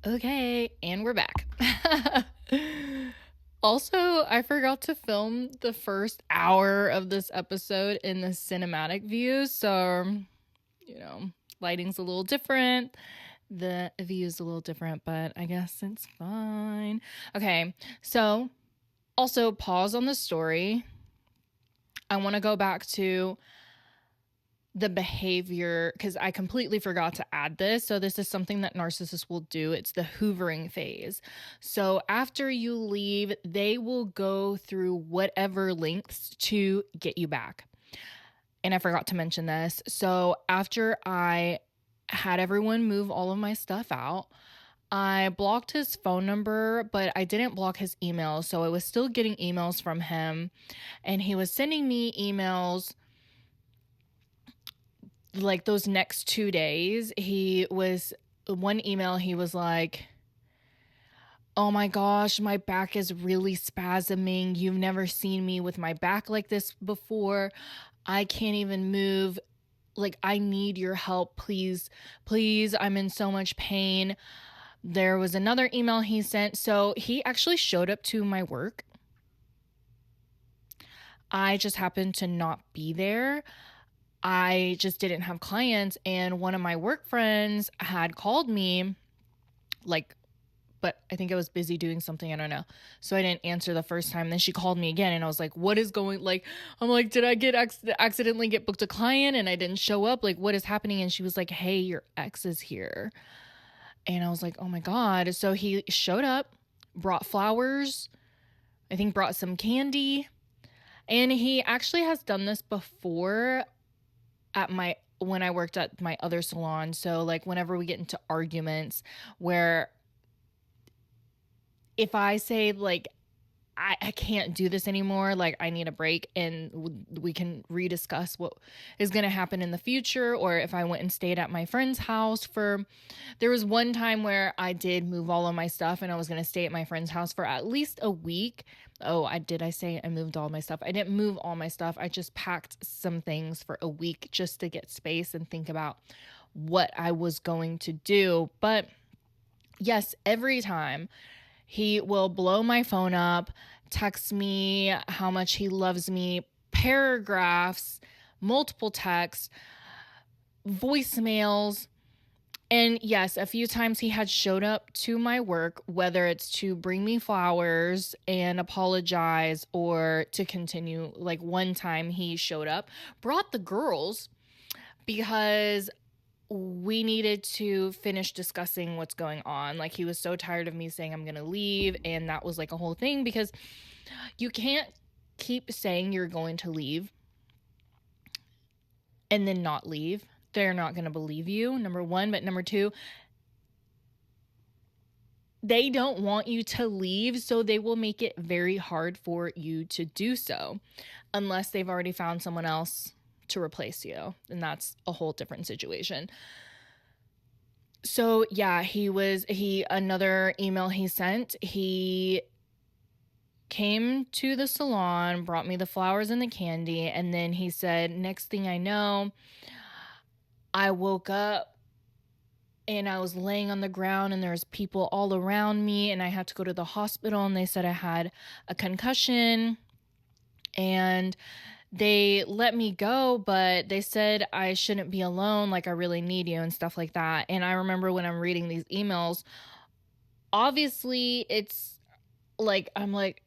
Okay, and we're back. Also, I forgot to film the first hour of this episode in the cinematic view, so, you know, lighting's a little different. The view's a little different, but I guess it's fine. Okay, so also pause on the story. I want to go back to the behavior because I completely forgot to add this. So, this is something that narcissists will do. It's the hoovering phase. So, after you leave, they will go through whatever lengths to get you back. And I forgot to mention this. So, after I had everyone move all of my stuff out, I blocked his phone number, but I didn't block his email. So, I was still getting emails from him, and he was sending me emails like those next 2 days. He was one email, he was like, "Oh my gosh, my back is really spasming. You've never seen me with my back like this before. I can't even move. Like, I need your help. Please, please. I'm in so much pain." There was another email he sent. So he actually showed up to my work. I just happened to not be there. I just didn't have clients, and one of my work friends had called me, like, but I think I was busy doing something, I don't know. So I didn't answer the first time. Then she called me again, and I was like, what is going, like, I'm like, did I get accidentally get booked a client and I didn't show up? Like, what is happening? And she was like, hey, your ex is here. And I was like, oh my God. So he showed up, brought flowers, I think brought some candy. And he actually has done this before at when I worked at my other salon. So like whenever we get into arguments where if I say like I can't do this anymore, like I need a break, and we can rediscuss what is going to happen in the future, or if I went and stayed at my friend's house for, there was one time where I did move all of my stuff and I was going to stay at my friend's house for at least a week. Oh, I say I moved all my stuff. I didn't move all my stuff. I just packed some things for a week just to get space and think about what I was going to do. But yes, every time he will blow my phone up, text me how much he loves me, paragraphs, multiple texts, voicemails. And yes, a few times he had showed up to my work, whether it's to bring me flowers and apologize or to continue. Like one time he showed up, brought the girls because we needed to finish discussing what's going on. Like he was so tired of me saying I'm going to leave, and that was like a whole thing because you can't keep saying you're going to leave and then not leave. They're not going to believe you, number one. But number two, they don't want you to leave, so they will make it very hard for you to do so unless they've already found someone else to replace you. And that's a whole different situation. So yeah, another email he sent, he came to the salon, brought me the flowers and the candy, and then he said, next thing I know, I woke up and I was laying on the ground and there was people all around me, and I had to go to the hospital, and they said I had a concussion, and they let me go, but they said I shouldn't be alone, like I really need you and stuff like that. And I remember when I'm reading these emails, obviously it's like, I'm like,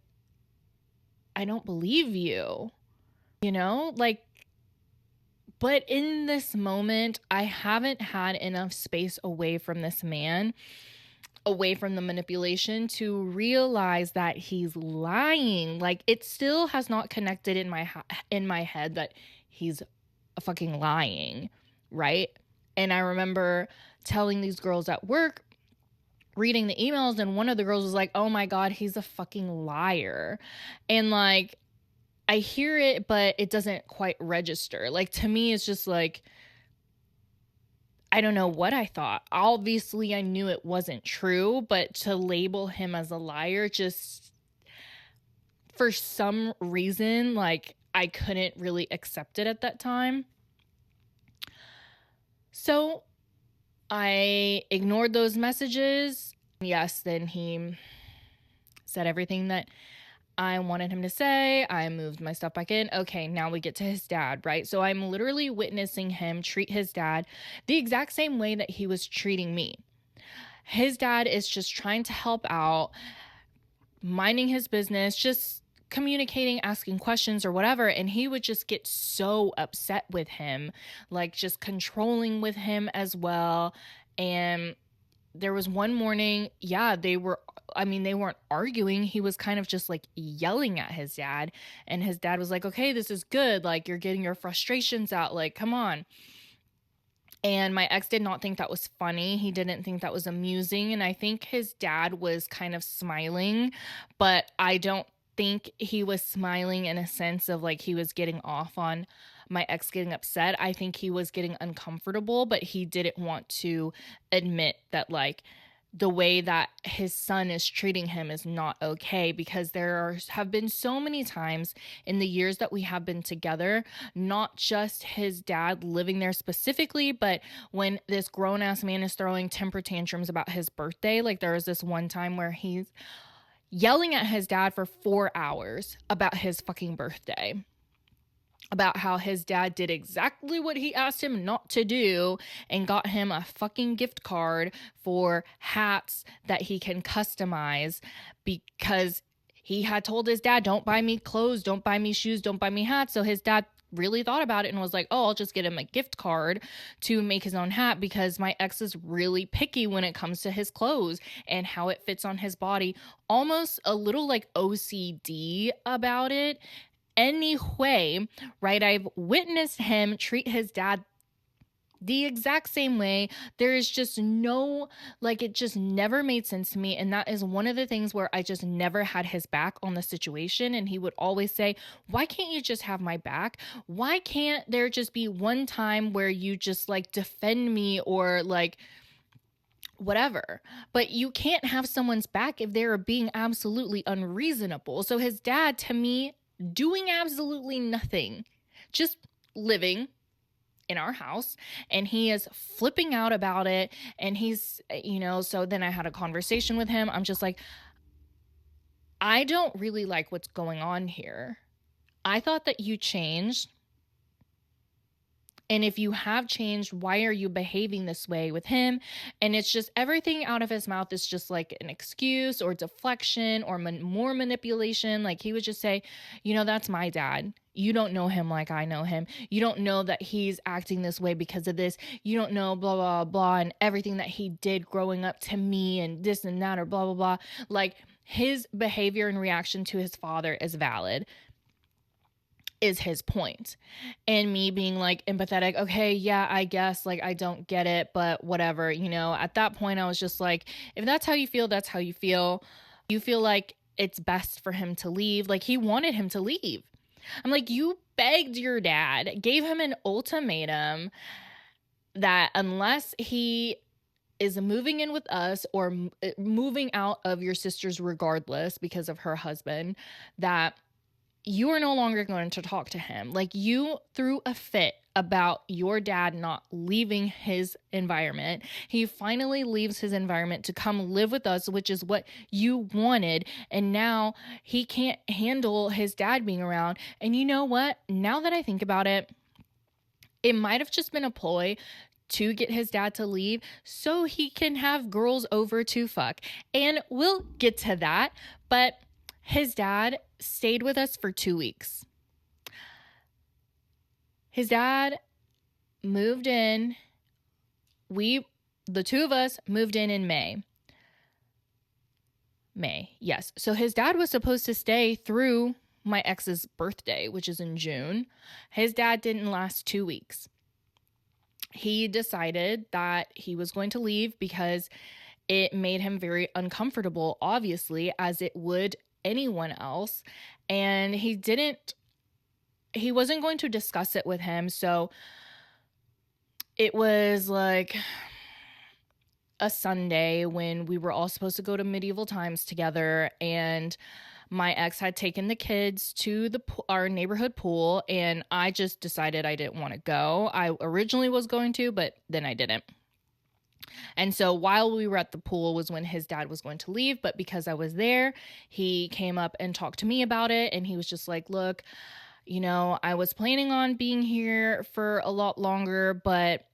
I don't believe you, like, but in this moment, I haven't had enough space away from this man, away from the manipulation, to realize that he's lying. Like, it still has not connected in my head that he's fucking lying, right? And I remember telling these girls at work, reading the emails, and one of the girls was like, oh my God, he's a fucking liar. And like, I hear it, but it doesn't quite register. Like, to me, it's just like, I don't know what I thought. Obviously, I knew it wasn't true, but to label him as a liar, just for some reason, like, I couldn't really accept it at that time. So I ignored those messages. Yes, then he said everything that I wanted him to say. I moved my stuff back in. Okay, now we get to his dad, right? So I'm literally witnessing him treat his dad the exact same way that he was treating me. His dad is just trying to help out, minding his business, just communicating, asking questions or whatever. And he would just get so upset with him, like just controlling with him as well. And there was one morning, they weren't arguing. He was kind of just like yelling at his dad. And his dad was like, okay, this is good. Like, you're getting your frustrations out. Like, come on. And my ex did not think that was funny. He didn't think that was amusing. And I think his dad was kind of smiling, but I don't think he was smiling in a sense of like he was getting off on my ex getting upset. I think he was getting uncomfortable, but he didn't want to admit that like the way that his son is treating him is not okay, because have been so many times in the years that we have been together, not just his dad living there specifically, but when this grown-ass man is throwing temper tantrums about his birthday. Like, there was this one time where he's yelling at his dad for 4 hours about his fucking birthday, about how his dad did exactly what he asked him not to do and got him a fucking gift card for hats that he can customize, because he had told his dad, don't buy me clothes, don't buy me shoes, don't buy me hats. So his dad really thought about it and was like, oh, I'll just get him a gift card to make his own hat, because my ex is really picky when it comes to his clothes and how it fits on his body, almost a little like OCD about it. Anyway, right, I've witnessed him treat his dad the exact same way. There is just no, like, it just never made sense to me. And that is one of the things where I just never had his back on the situation. And he would always say, why can't you just have my back? Why can't there just be one time where you just like defend me or like whatever? But you can't have someone's back if they're being absolutely unreasonable. So his dad, to me, doing absolutely nothing, just living in our house, and he is flipping out about it. And he's, so then I had a conversation with him. I'm just like, I don't really like what's going on here. I thought that you changed. And if you have changed, why are you behaving this way with him? And it's just everything out of his mouth is just like an excuse or deflection or more manipulation. Like, he would just say, that's my dad. You don't know him like I know him. You don't know that he's acting this way because of this. You don't know blah, blah, blah, and everything that he did growing up to me and this and that or blah, blah, blah. Like, his behavior and reaction to his father is valid, is his point. And me being like empathetic, okay, yeah, I guess, like, I don't get it, but whatever. At that point I was just like, if that's how you feel, that's how you feel. You feel like it's best for him to leave. Like, he wanted him to leave. I'm like, you begged your dad, gave him an ultimatum that unless he is moving in with us or moving out of your sister's regardless because of her husband, that you are no longer going to talk to him. Like, you threw a fit about your dad not leaving his environment. He finally leaves his environment to come live with us, which is what you wanted. And now he can't handle his dad being around. And you know what? Now that I think about it, it might have just been a ploy to get his dad to leave so he can have girls over to fuck. And we'll get to that. But his dad stayed with us for 2 weeks. His dad moved in. The two of us moved in May. Yes. So his dad was supposed to stay through my ex's birthday, which is in June. His dad didn't last 2 weeks. He decided that he was going to leave because it made him very uncomfortable, obviously, as it would anyone else. And he wasn't going to discuss it with him. So it was like a Sunday when we were all supposed to go to medieval times together, and my ex had taken the kids to our neighborhood pool, and I just decided I didn't want to go. I originally was going to, but then I didn't. And so while we were at the pool was when his dad was going to leave. But because I was there, he came up and talked to me about it. And he was just like, look, you know, I was planning on being here for a lot longer, but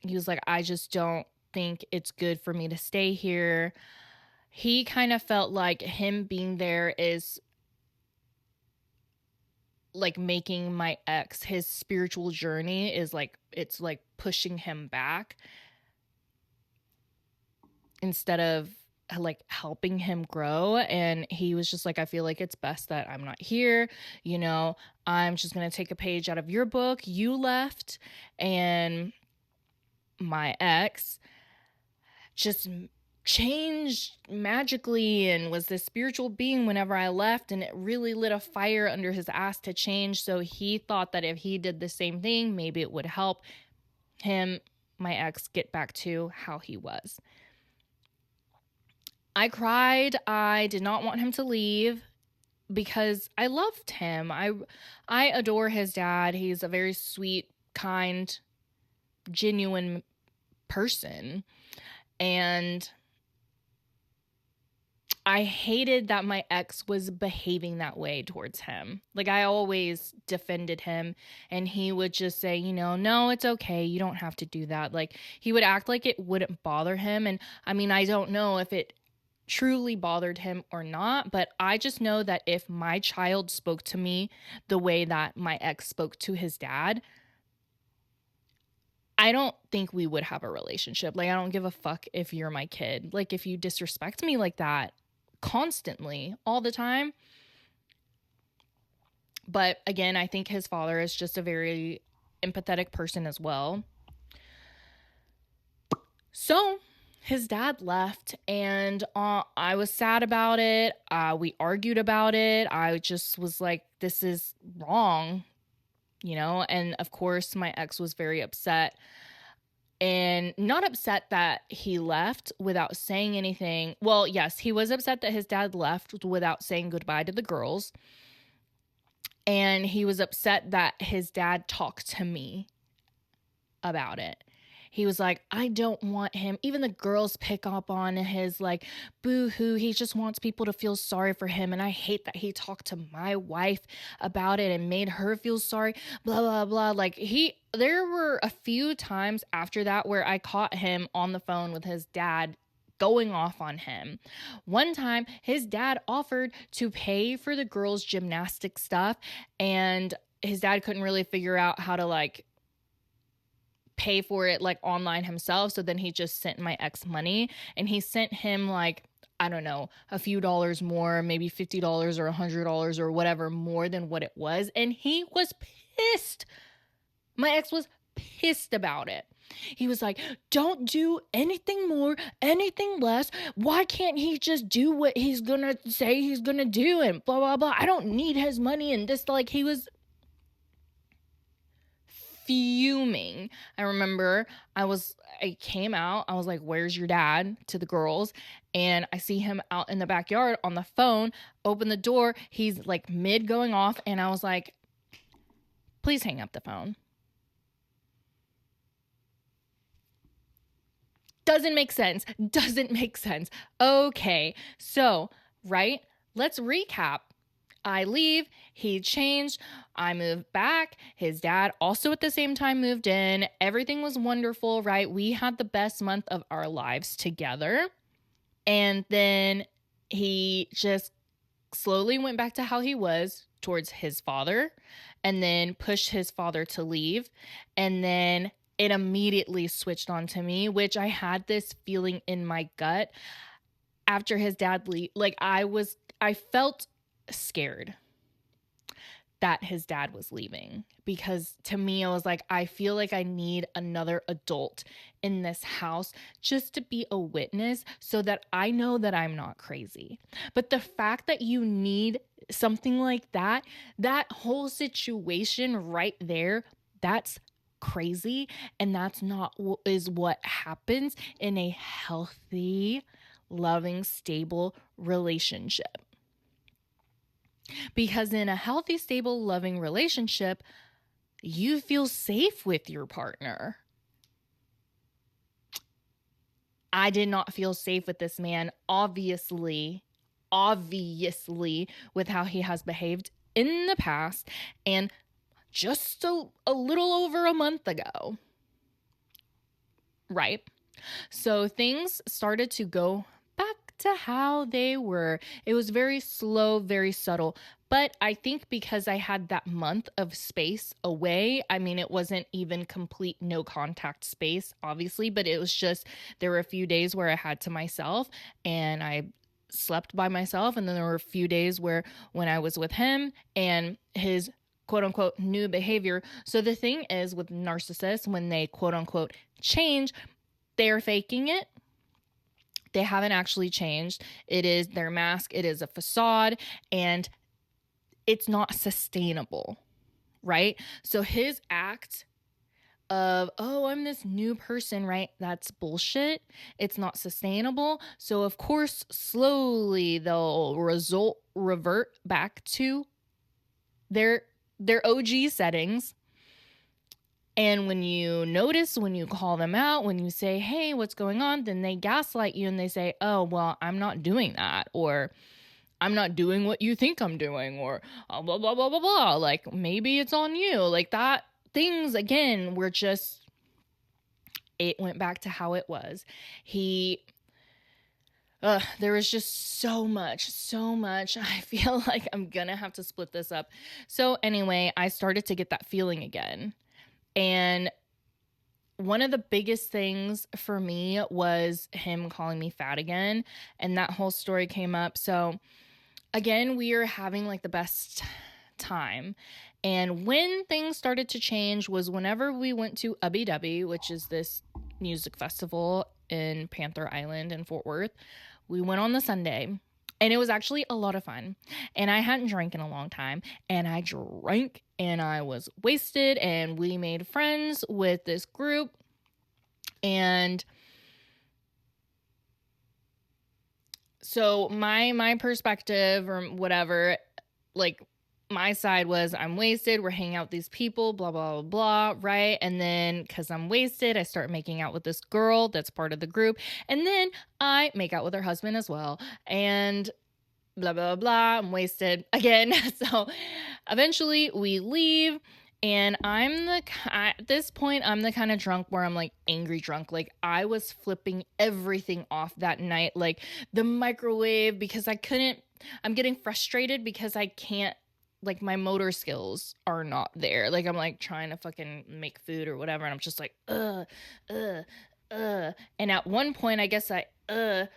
he was like, I just don't think it's good for me to stay here. He kind of felt like him being there is like making my ex, his spiritual journey is like, it's like pushing him back instead of like helping him grow. And he was just like, I feel like it's best that I'm not here. You know, I'm just going to take a page out of your book. You left, and my ex just changed magically and was this spiritual being whenever I left, and it really lit a fire under his ass to change. So he thought that if he did the same thing, maybe it would help him, my ex, get back to how he was. I cried. I did not want him to leave because I loved him. I adore his dad. He's a very sweet, kind, genuine person. And I hated that my ex was behaving that way towards him. Like, I always defended him, and he would just say, you know, no, it's okay. You don't have to do that. Like, he would act like it wouldn't bother him. And I mean, I don't know if it truly bothered him or not, but I just know that if my child spoke to me the way that my ex spoke to his dad, I don't think we would have a relationship. Like, I don't give a fuck if you're my kid. Like, if you disrespect me like that constantly, all the time. But again, I think his father is just a very empathetic person as well. So his dad left, and I was sad about it. We argued about it. I just was like, this is wrong, you know? And of course, my ex was very upset. And not upset that he left without saying anything. Well, yes, he was upset that his dad left without saying goodbye to the girls. And he was upset that his dad talked to me about it. He was like, I don't want him. Even the girls pick up on his like, boo-hoo. He just wants people to feel sorry for him. And I hate that he talked to my wife about it and made her feel sorry, blah, blah, blah. Like, there were a few times after that where I caught him on the phone with his dad going off on him. One time, his dad offered to pay for the girls' gymnastic stuff, and his dad couldn't really figure out how to like pay for it like online himself. So then he just sent my ex money, and he sent him like, I don't know, a few dollars more, maybe $50 or $100 or whatever more than what it was. And he was pissed. My ex was pissed about it. He was like, don't do anything more, anything less. Why can't he just do what he's gonna say he's gonna do, and blah, blah, blah. I don't need his money. And this, like, he was fuming. I remember I came out, I was like, where's your dad, to the girls, and I see him out in the backyard on the phone, open the door, he's like mid going off, and I was like, please hang up the phone. Doesn't make sense. Okay, so, right, let's recap. I leave, he changed, I moved back, his dad also at the same time moved in, everything was wonderful, right? We had the best month of our lives together, and then he just slowly went back to how he was towards his father, and then pushed his father to leave, and then it immediately switched on to me, which I had this feeling in my gut after his dad leave. Like, I felt scared that his dad was leaving, because to me, I was like, I feel like I need another adult in this house just to be a witness so that I know that I'm not crazy. But the fact that you need something like that whole situation right there, that's crazy. And that's not what happens in a healthy, loving, stable relationship. Because in a healthy, stable, loving relationship, you feel safe with your partner. I did not feel safe with this man, obviously, with how he has behaved in the past. And just a little over a month ago, right? So things started to go back to how they were. It was very slow, very subtle. But I think because I had that month of space away, I mean, it wasn't even complete no contact space, obviously, but it was just, there were a few days where I had to myself and I slept by myself. And then there were a few days where when I was with him and his quote unquote new behavior. So the thing is with narcissists, when they quote unquote change, they're faking it. They haven't actually changed. It is their mask. It is a facade, and it's not sustainable, right? So his act of, oh, I'm this new person, right? That's bullshit. It's not sustainable. So of course, slowly they'll revert back to their OG settings. And when you notice, when you call them out, when you say, hey, what's going on? Then they gaslight you and they say, oh, well, I'm not doing that. Or I'm not doing what you think I'm doing. Or blah, blah, blah, blah, blah. Like, maybe it's on you. Like that. Things, again, were just, it went back to how it was. There was just so much. I feel like I'm going to have to split this up. So anyway, I started to get that feeling again. And one of the biggest things for me was him calling me fat again. And that whole story came up. So again, we are having like the best time. And when things started to change was whenever we went to Pt.2, which is this music festival in Panther Island in Fort Worth. We went on the Sunday. And it was actually a lot of fun. And I hadn't drank in a long time. And I drank and I was wasted. And we made friends with this group. And so my perspective or whatever, like my side was I'm wasted. We're hanging out with these people, blah, blah, blah, blah, right? And then because I'm wasted, I start making out with this girl that's part of the group. And then I make out with her husband as well. And blah, blah, blah, I'm wasted again. So eventually we leave. And at this point, I'm the kind of drunk where I'm like angry drunk. Like I was flipping everything off that night. Like the microwave, because I'm getting frustrated because I can't, like my motor skills are not there. Like I'm like trying to fucking make food or whatever. And I'm just like, and at one point, I guess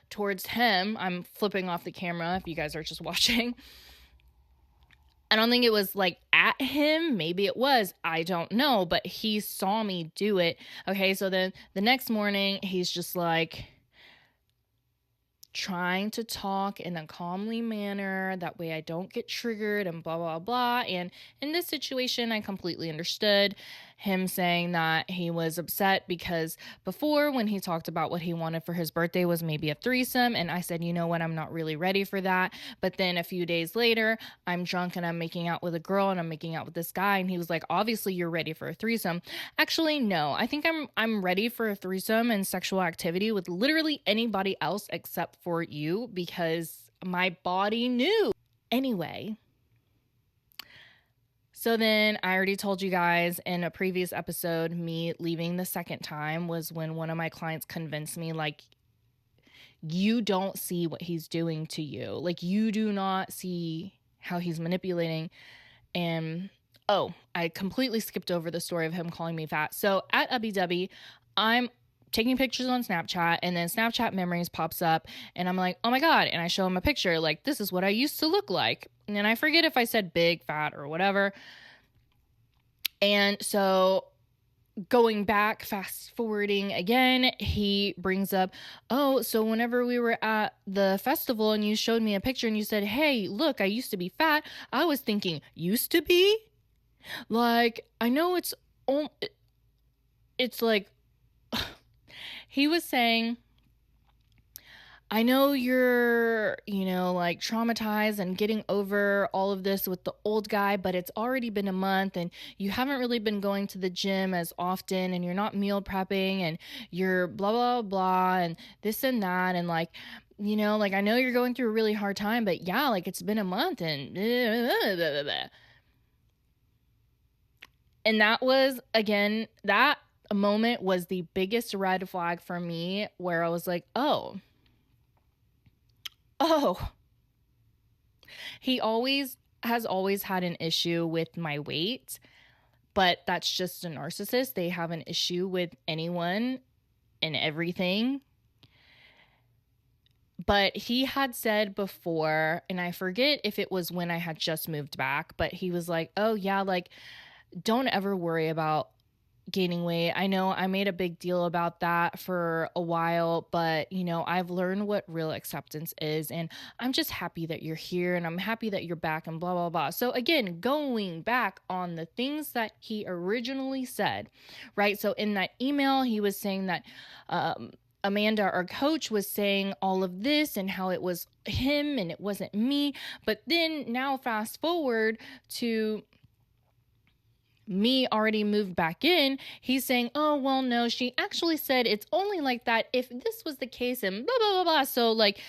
towards him, I'm flipping off the camera if you guys are just watching. I don't think it was like at him. Maybe it was. I don't know. But he saw me do it. Okay. So then the next morning, he's just like trying to talk in a calmly manner. That way I don't get triggered and blah, blah, blah. And in this situation, I completely understood him saying that he was upset because before when he talked about what he wanted for his birthday was maybe a threesome. And I said, you know what? I'm not really ready for that. But then a few days later, I'm drunk and I'm making out with a girl and I'm making out with this guy. And he was like, obviously you're ready for a threesome. Actually, no, I think I'm ready for a threesome and sexual activity with literally anybody else except for you because my body knew. Anyway. So then I already told you guys in a previous episode, me leaving the second time was when one of my clients convinced me, like, you don't see what he's doing to you. Like, you do not see how he's manipulating. And, I completely skipped over the story of him calling me fat. So at Ubby I'm taking pictures on Snapchat and then Snapchat memories pops up and I'm like, oh my God. And I show him a picture like, this is what I used to look like. And then I forget if I said big, fat, or whatever. And so going back, fast forwarding again, he brings up, oh, so whenever we were at the festival and you showed me a picture and you said, hey, look, I used to be fat. I was thinking, used to be? Like, I know it's like, he was saying, I know you're, like traumatized and getting over all of this with the old guy, but it's already been a month and you haven't really been going to the gym as often and you're not meal prepping and you're blah, blah, blah, and this and that. And like, like I know you're going through a really hard time, but yeah, like it's been a month and and that was, again, that moment was the biggest red flag for me where I was like, oh, he always had an issue with my weight, but that's just a narcissist. They have an issue with anyone and everything. But he had said before, and I forget if it was when I had just moved back, but he was like, oh, yeah, like, don't ever worry about gaining weight. I know I made a big deal about that for a while, but I've learned what real acceptance is, and I'm just happy that you're here and I'm happy that you're back and blah, blah, blah. So again, going back on the things that he originally said, right? So in that email, he was saying that, Amanda, our coach, was saying all of this and how it was him and it wasn't me. But then now fast forward to me already moved back in, he's saying, oh, well, no, she actually said it's only like that if this was the case and blah, blah, blah, blah. So, like,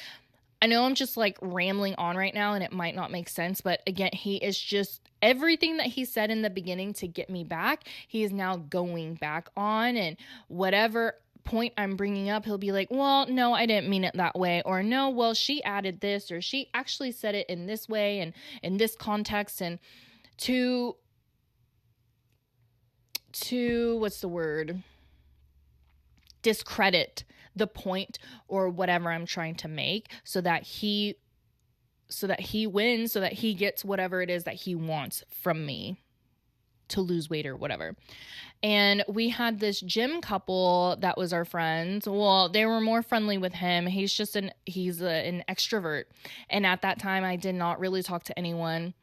I know I'm just like rambling on right now and it might not make sense, but again, he is just everything that he said in the beginning to get me back, he is now going back on, and whatever point I'm bringing up, he'll be like, well, no, I didn't mean it that way, or no, well, she added this, or she actually said it in this way and in this context, and to what's the word, discredit the point or whatever I'm trying to make, so that he wins, so that he gets whatever it is that he wants from me to lose weight or whatever. And we had this gym couple that was our friends. Well, they were more friendly with him. He's an extrovert. And at that time, I did not really talk to anyone.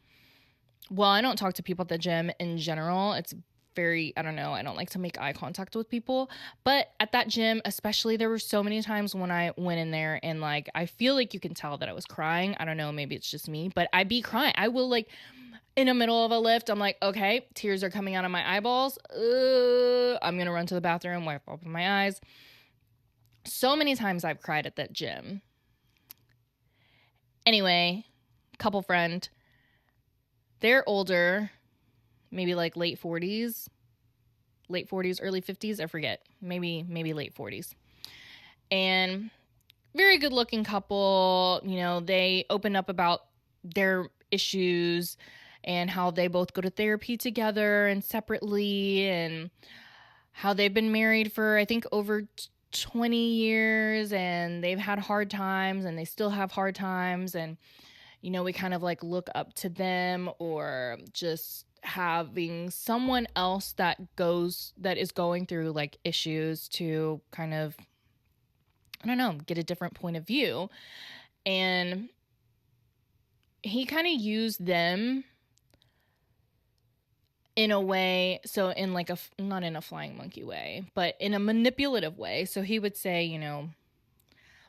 Well, I don't talk to people at the gym in general. It's very, I don't know, I don't like to make eye contact with people. But at that gym, especially, there were so many times when I went in there and like, I feel like you can tell that I was crying. I don't know, maybe it's just me, but I'd be crying. I will, like, in the middle of a lift, I'm like, okay, tears are coming out of my eyeballs. I'm going to run to the bathroom, wipe open my eyes. So many times I've cried at that gym. Anyway, couple friend, they're older, maybe like late 40s, early 50s, I forget. Maybe late 40s. And very good looking couple. They open up about their issues and how they both go to therapy together and separately, and how they've been married for, I think, over 20 years, and they've had hard times and they still have hard times. And, we kind of like look up to them, or just having someone else that is going through like issues to kind of, I don't know, get a different point of view. And he kind of used them in a way, so in like not in a flying monkey way, but in a manipulative way. So he would say,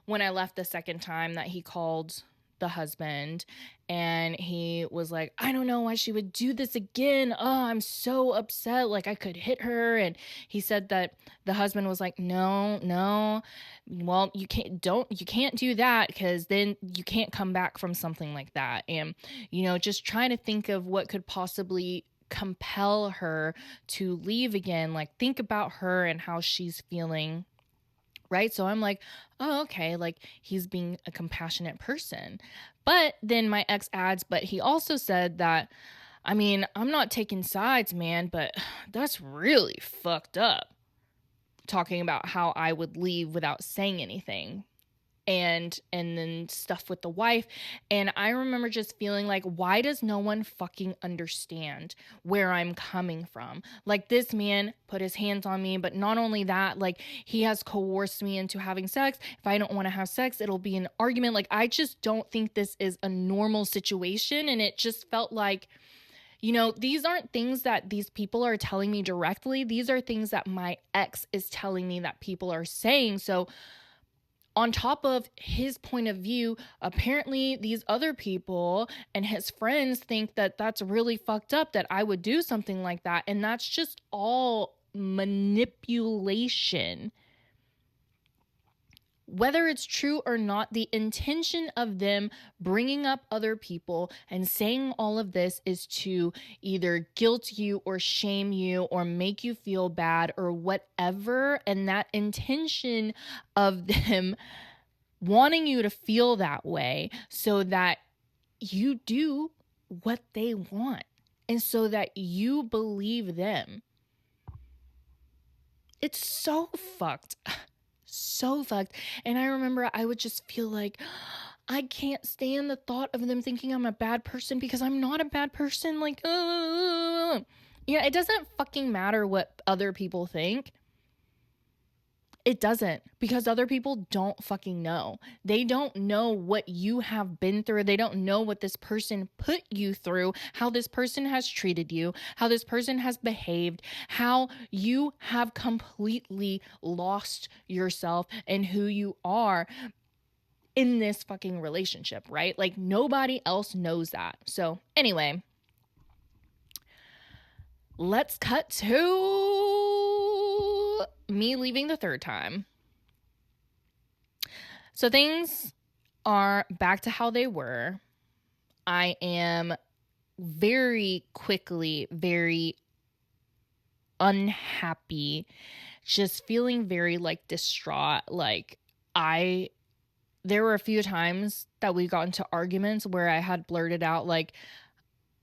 when I left the second time, that he called the husband and he was like, I don't know why she would do this again. Oh, I'm so upset. Like, I could hit her. And he said that the husband was like, no, well, you can't do that, because then you can't come back from something like that. And, just trying to think of what could possibly compel her to leave again. Like, think about her and how she's feeling. Right? So I'm like, oh, okay, like, he's being a compassionate person. But then my ex adds, but he also said that, I mean, I'm not taking sides, man, but that's really fucked up. Talking about how I would leave without saying anything. And then stuff with the wife. And I remember just feeling like, why does no one fucking understand where I'm coming from? Like, this man put his hands on me, but not only that, like, he has coerced me into having sex. If I don't want to have sex, it'll be an argument. Like, I just don't think this is a normal situation. And it just felt like, these aren't things that these people are telling me directly. These are things that my ex is telling me that people are saying. So on top of his point of view, apparently these other people and his friends think that that's really fucked up that I would do something like that. And that's just all manipulation. Whether it's true or not, the intention of them bringing up other people and saying all of this is to either guilt you or shame you or make you feel bad or whatever. And that intention of them wanting you to feel that way so that you do what they want and so that you believe them. It's so fucked. So fucked. And I remember I would just feel like I can't stand the thought of them thinking I'm a bad person because I'm not a bad person. Like, it doesn't fucking matter what other people think. It doesn't, because other people don't fucking know. They don't know what you have been through. They don't know what this person put you through, how this person has treated you, how this person has behaved, how you have completely lost yourself and who you are in this fucking relationship, right? Like nobody else knows that. So anyway, let's cut to me leaving the third time. So things are back to how they were. I am very quickly, very unhappy, just feeling very like distraught. Like there were a few times that we got into arguments where I had blurted out like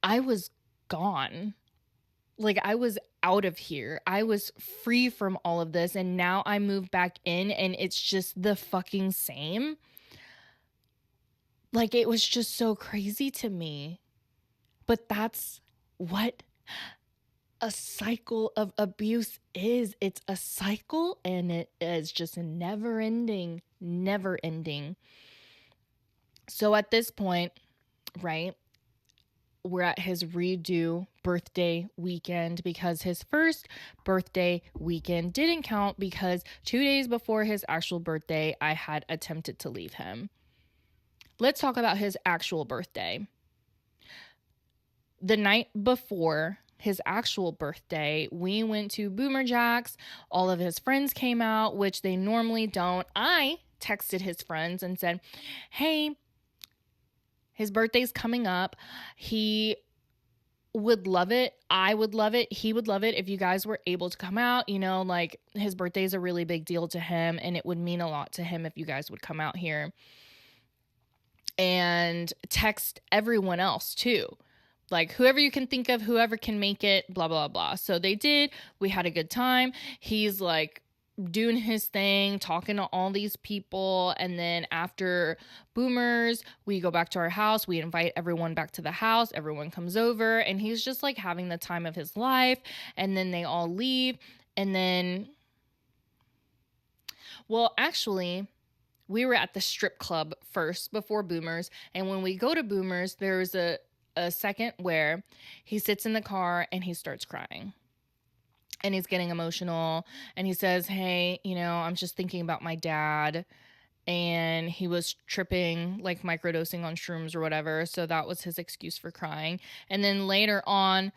I was gone. Like I was out of here. I was free from all of this. And now I move back in and it's just the fucking same. Like it was just so crazy to me. But that's what a cycle of abuse is. It's a cycle and it is just never ending, never ending. So at this point, right, we're at his redo birthday weekend because his first birthday weekend didn't count because 2 days before his actual birthday, I had attempted to leave him. Let's talk about his actual birthday. The night before his actual birthday, we went to Boomer Jack's. All of his friends came out, which they normally don't. I texted his friends and said, hey, his birthday's coming up. He would love it. I would love it. He would love it if you guys were able to come out. You know, like his birthday is a really big deal to him and it would mean a lot to him if you guys would come out here. And text everyone else too. Like whoever you can think of, whoever can make it, blah, blah, blah. So they did. We had a good time. He's like doing his thing, talking to all these people. And then after Boomers, we go back to our house. We invite everyone back to the house. Everyone comes over and he's just like having the time of his life. And then they all leave. And then, well, actually, we were at the strip club first before Boomers. And when we go to Boomers, there's a second where he sits in the car and he starts crying. And he's getting emotional and he says, hey, I'm just thinking about my dad and he was tripping, like microdosing on shrooms or whatever. So that was his excuse for crying. And then later on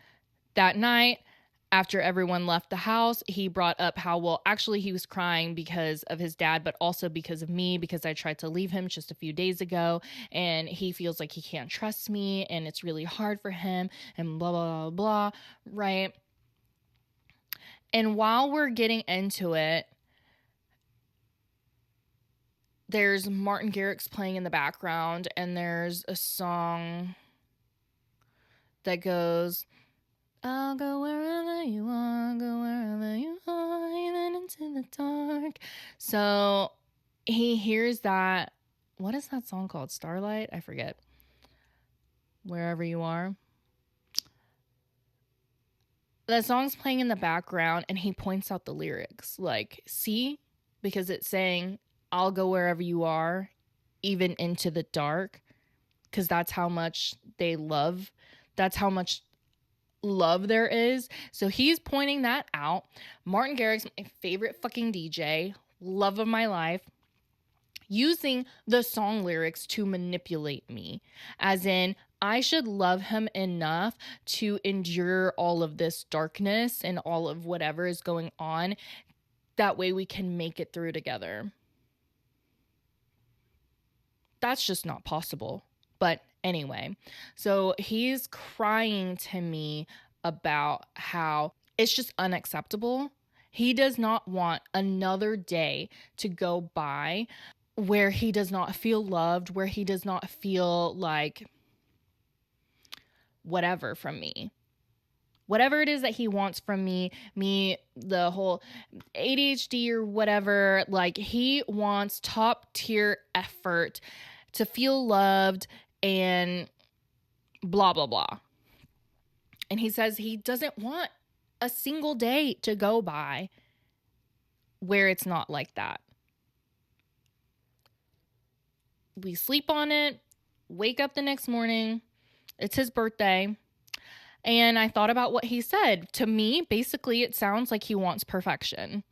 that night, after everyone left the house, he brought up how, well, actually he was crying because of his dad, but also because of me, because I tried to leave him just a few days ago and he feels like he can't trust me and it's really hard for him and blah, blah, blah, blah, right? And while we're getting into it, there's Martin Garrix playing in the background, and there's a song that goes, I'll go wherever you are, even into the dark. So he hears that. What is that song called? Starlight? I forget. Wherever you are. That song's playing in the background and he points out the lyrics like, see, because it's saying, I'll go wherever you are, even into the dark, because that's how much they love. That's how much love there is. So he's pointing that out. Martin Garrix, my favorite fucking DJ, love of my life. using the song lyrics to manipulate me. As in, I should love him enough to endure all of this darkness and all of whatever is going on. That way we can make it through together. That's just not possible. But anyway, so he's crying to me about how it's just unacceptable. He does not want another day to go by where he does not feel loved, where he does not feel like whatever from me. Whatever it is that he wants from me, the whole ADHD or whatever, like he wants top tier effort to feel loved and blah, blah, blah. And he says he doesn't want a single day to go by where it's not like that. We sleep on it, wake up the next morning. It's his birthday. And I thought about what he said. To me, basically, it sounds like he wants perfection.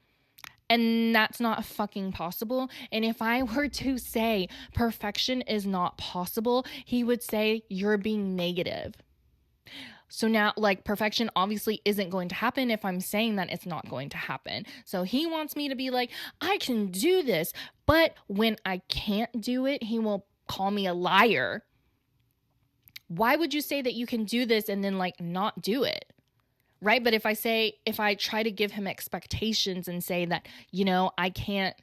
And that's not fucking possible. And if I were to say perfection is not possible, he would say you're being negative. So now, like, perfection obviously isn't going to happen if I'm saying that it's not going to happen. So he wants me to be like, I can do this. But when I can't do it, he will call me a liar. Why would you say that you can do this and then, like, not do it? Right? But if I try to give him expectations and say that, you know, I can't,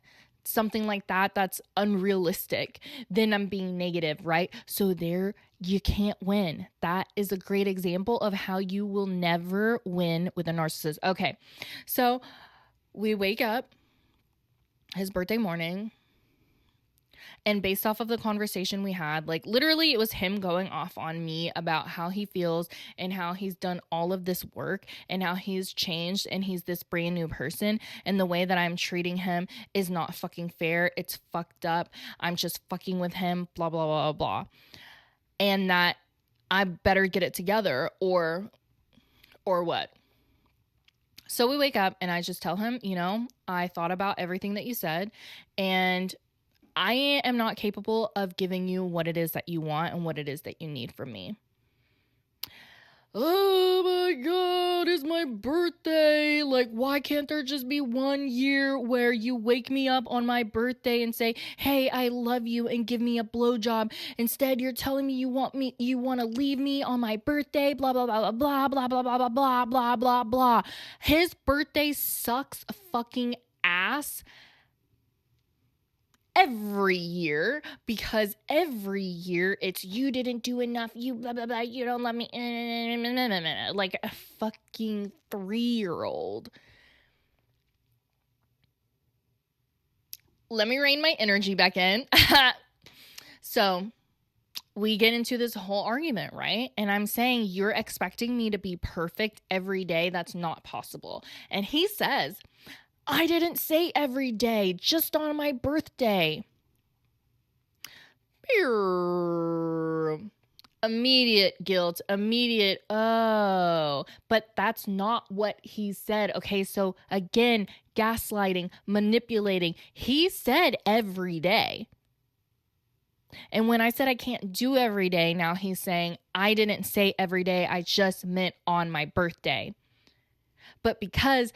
something like that, that's unrealistic, then I'm being negative, right? So there, you can't win. That is a great example of how you will never win with a narcissist. Okay, so we wake up his birthday morning. And based off of the conversation we had, like literally it was him going off on me about how he feels and how he's done all of this work and how he's changed and he's this brand new person. And the way that I'm treating him is not fucking fair. It's fucked up. I'm just fucking with him, blah, blah, blah, blah. And that I better get it together or what. So we wake up and I just tell him, you know, I thought about everything that you said and I am not capable of giving you what it is that you want and what it is that you need from me. Oh my God, it's my birthday. Like, why can't there just be 1 year where you wake me up on my birthday and say, hey, I love you and give me a blowjob? Instead, you're telling me you want to leave me on my birthday, blah, blah, blah, blah, blah, blah, blah, blah, blah, blah, blah, blah. His birthday sucks fucking ass every year because every year it's you didn't do enough, you blah blah blah, you don't love me, like a fucking 3-year-old. Let me rein my energy back in. So we get into this whole argument, right? And I'm saying you're expecting me to be perfect every day. That's not possible. And he says, I didn't say every day, just on my birthday. Immediate guilt, immediate, oh, but that's not what he said. Okay, so again, gaslighting, manipulating. He said every day. And when I said I can't do every day, now he's saying I didn't say every day, I just meant on my birthday. But because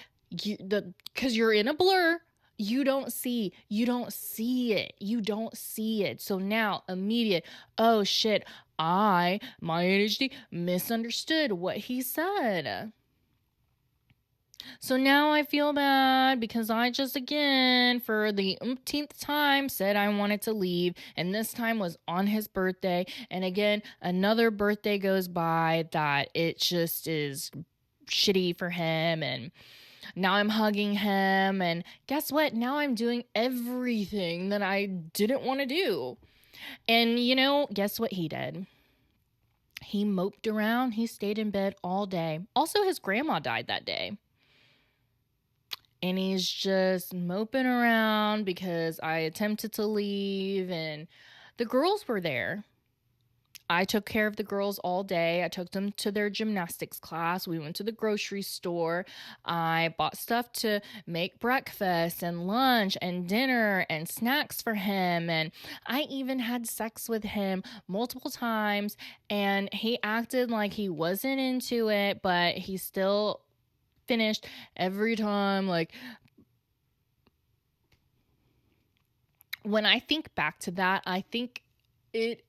you're in a blur, you don't see it. So now immediate, oh shit, my ADHD misunderstood what he said. So now I feel bad because I just again for the umpteenth time said I wanted to leave, and this time was on his birthday. And again, another birthday goes by that it just is shitty for him, and now I'm hugging him, and guess what? Now I'm doing everything that I didn't want to do. And you know, guess what he did? He moped around. He stayed in bed all day. Also, his grandma died that day. And he's just moping around because I attempted to leave and the girls were there. I took care of the girls all day. I took them to their gymnastics class. We went to the grocery store. I bought stuff to make breakfast and lunch and dinner and snacks for him. And I even had sex with him multiple times. And he acted like he wasn't into it, but he still finished every time. Like, when I think back to that, I think it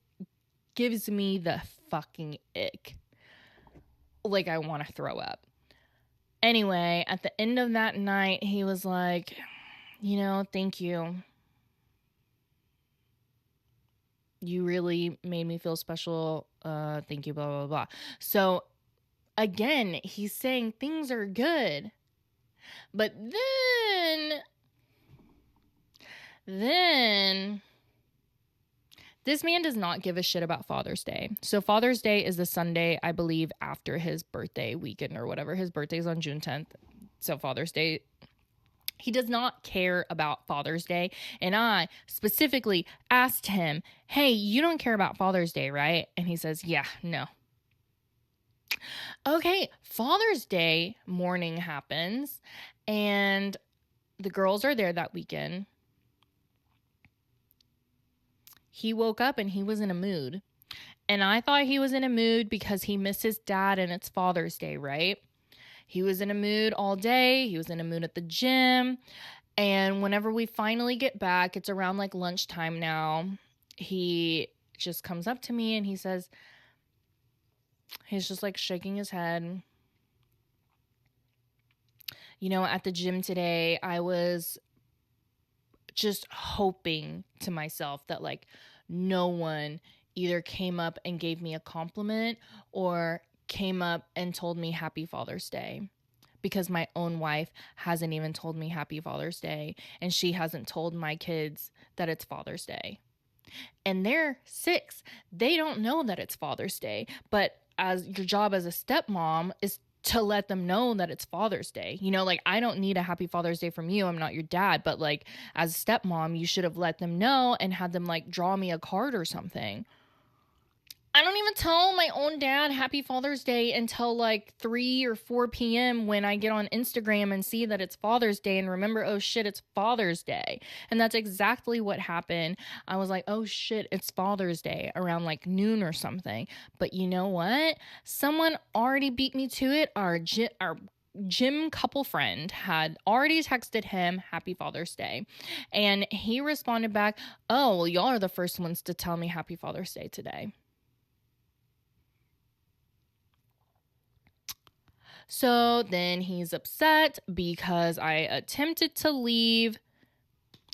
gives me the fucking ick. Like, I want to throw up. Anyway, at the end of that night, he was like, thank you. You really made me feel special. Thank you, blah, blah, blah. So, again, he's saying things are good. But then this man does not give a shit about Father's Day. So Father's Day is the Sunday, I believe, after his birthday weekend or whatever. His birthday is on June 10th. So Father's Day, he does not care about Father's Day. And I specifically asked him, hey, you don't care about Father's Day, right? And he says, yeah, no. Okay, Father's Day morning happens and the girls are there that weekend. He woke up and he was in a mood. And I thought he was in a mood because he missed his dad and it's Father's Day, right? He was in a mood all day. He was in a mood at the gym. And whenever we finally get back, it's around like lunchtime now, he just comes up to me and he says, he's just like shaking his head. At the gym today, I was just hoping to myself that like no one either came up and gave me a compliment or came up and told me happy Father's Day, because my own wife hasn't even told me happy Father's Day, and she hasn't told my kids that it's Father's Day. And they're 6. They don't know that it's Father's Day, but as your job as a stepmom is to let them know that it's Father's Day. Like, I don't need a happy Father's Day from you. I'm not your dad, but like as a stepmom, you should have let them know and had them like draw me a card or something. I don't even tell my own dad happy Father's Day until like 3 or 4 p.m. when I get on Instagram and see that it's Father's Day and remember, oh shit, it's Father's Day. And that's exactly what happened. I was like, oh shit, it's Father's Day around like noon or something. But you know what? Someone already beat me to it. Our gym couple friend had already texted him happy Father's Day. And he responded back, oh, well, y'all are the first ones to tell me happy Father's Day today. So then he's upset because I attempted to leave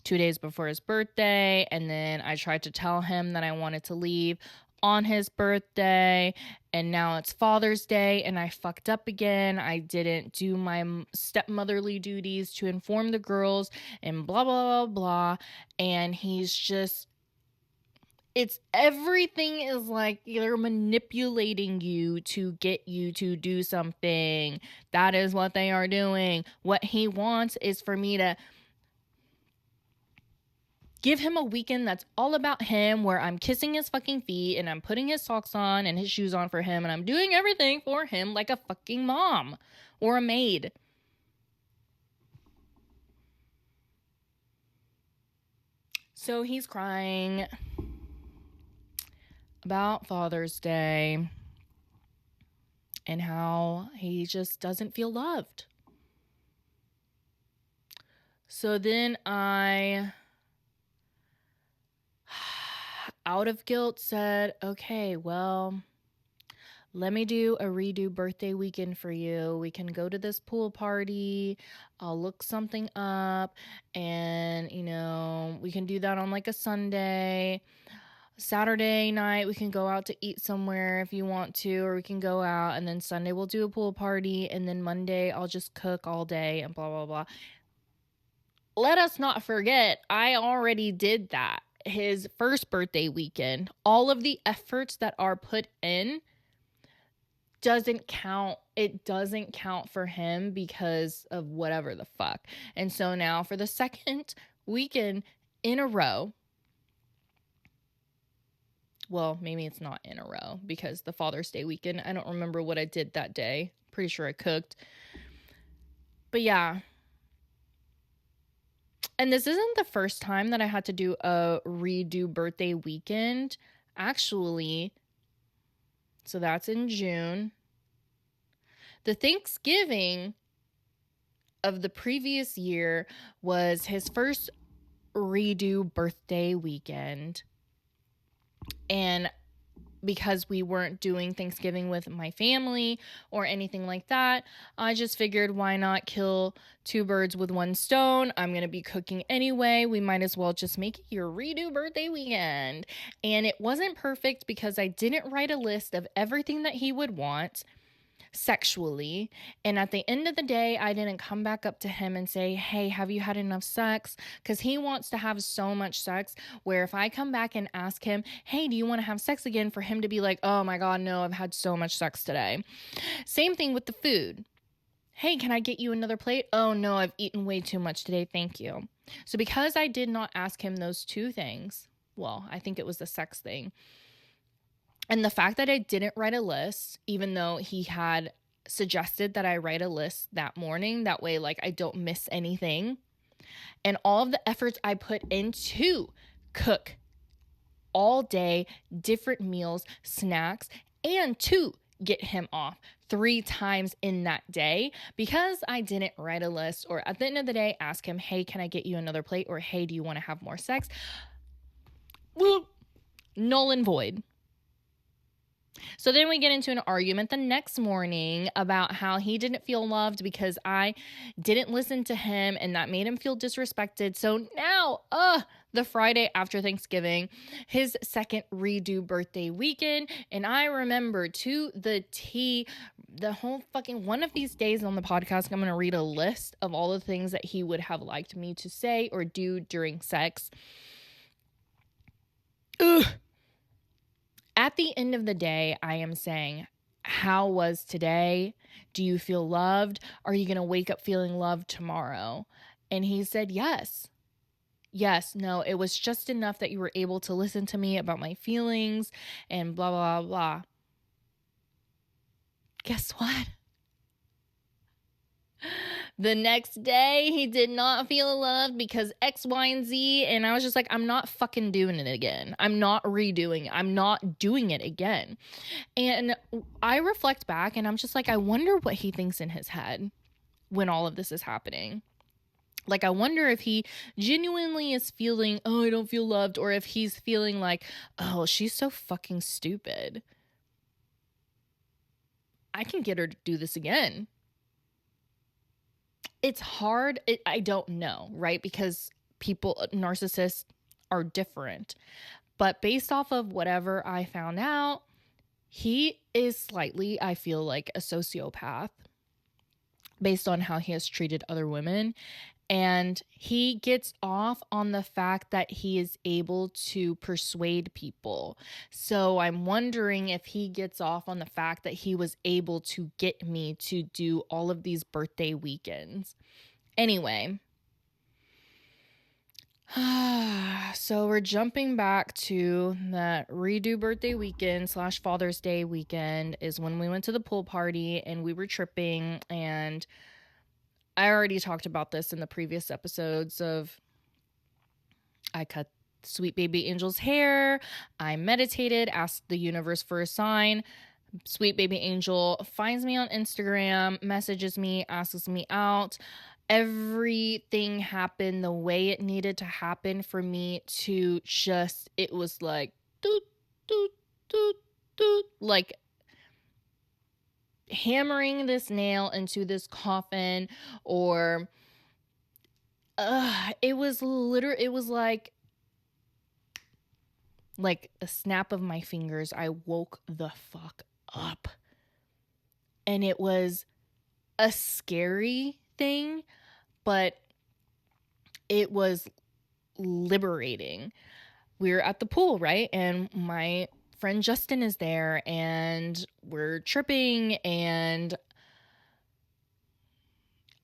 2 days before his birthday, and then I tried to tell him that I wanted to leave on his birthday, and now it's Father's Day, and I fucked up again. I didn't do my stepmotherly duties to inform the girls, and blah, blah, blah, blah, and he's just... everything is like they're manipulating you to get you to do something. That is what they are doing. What he wants is for me to give him a weekend that's all about him, where I'm kissing his fucking feet and I'm putting his socks on and his shoes on for him and I'm doing everything for him like a fucking mom or a maid. So he's crying about Father's Day and how he just doesn't feel loved. So then I, out of guilt, said, okay, well, let me do a redo birthday weekend for you. We can go to this pool party. I'll look something up and, we can do that on like a Sunday. Saturday night, we can go out to eat somewhere if you want to, or we can go out, and then Sunday we'll do a pool party, and then Monday I'll just cook all day and blah, blah, blah. Let us not forget, I already did that. His first birthday weekend, all of the efforts that are put in doesn't count. It doesn't count for him because of whatever the fuck. And so now for the second weekend in a row, Well, maybe it's not in a row because the Father's Day weekend, I don't remember what I did that day. Pretty sure I cooked. But yeah. And this isn't the first time that I had to do a redo birthday weekend. Actually, so that's in June. The Thanksgiving of the previous year was his first redo birthday weekend. And because we weren't doing Thanksgiving with my family or anything like that, I just figured why not kill two birds with one stone? I'm going to be cooking anyway. We might as well just make it your redo birthday weekend. And it wasn't perfect because I didn't write a list of everything that he would want sexually. And at the end of the day, I didn't come back up to him and say, hey, have you had enough sex? Because he wants to have so much sex where if I come back and ask him, hey, do you want to have sex again? For him to be like, oh my God, no, I've had so much sex today. Same thing with the food. Hey, can I get you another plate? Oh no, I've eaten way too much today. Thank you. So because I did not ask him those two things, well, I think it was the sex thing. And the fact that I didn't write a list, even though he had suggested that I write a list that morning, that way, like, I don't miss anything. And all of the efforts I put into cook all day, different meals, snacks, and to get him off 3 times in that day because I didn't write a list or at the end of the day, ask him, hey, can I get you another plate? Or hey, do you want to have more sex? Well, null and void. So then we get into an argument the next morning about how he didn't feel loved because I didn't listen to him and that made him feel disrespected. So now, the Friday after Thanksgiving, his second redo birthday weekend. And I remember to the T, the whole fucking one of these days on the podcast, I'm going to read a list of all the things that he would have liked me to say or do during sex. Ugh. At the end of the day, I am saying, how was today? Do you feel loved? Are you going to wake up feeling loved tomorrow? And he said, yes. Yes, no, it was just enough that you were able to listen to me about my feelings and blah, blah, blah. Guess what? The next day, he did not feel loved because X, Y, and Z. And I was just like, I'm not fucking doing it again. I'm not redoing it. I'm not doing it again. And I reflect back and I'm just like, I wonder what he thinks in his head when all of this is happening. Like, I wonder if he genuinely is feeling, oh, I don't feel loved. Or if he's feeling like, oh, she's so fucking stupid. I can get her to do this again. It's hard. I don't know, right? Because narcissists are different. But based off of whatever I found out, he is slightly, I feel like, a sociopath based on how he has treated other women. And he gets off on the fact that he is able to persuade people. So I'm wondering if he gets off on the fact that he was able to get me to do all of these birthday weekends. Anyway. So we're jumping back to that redo birthday weekend / Father's Day weekend is when we went to the pool party and we were tripping, and I already talked about this in the previous episodes of I cut sweet baby Angel's hair, I meditated, asked the universe for a sign. Sweet baby Angel finds me on Instagram, messages me, asks me out. Everything happened the way it needed to happen for me to just, it was like, doot, doot, doot, doot, like hammering this nail into this coffin, or it was like a snap of my fingers. I woke the fuck up. And it was a scary thing, but it was liberating. We're at the pool, right? And my friend Justin is there and we're tripping, and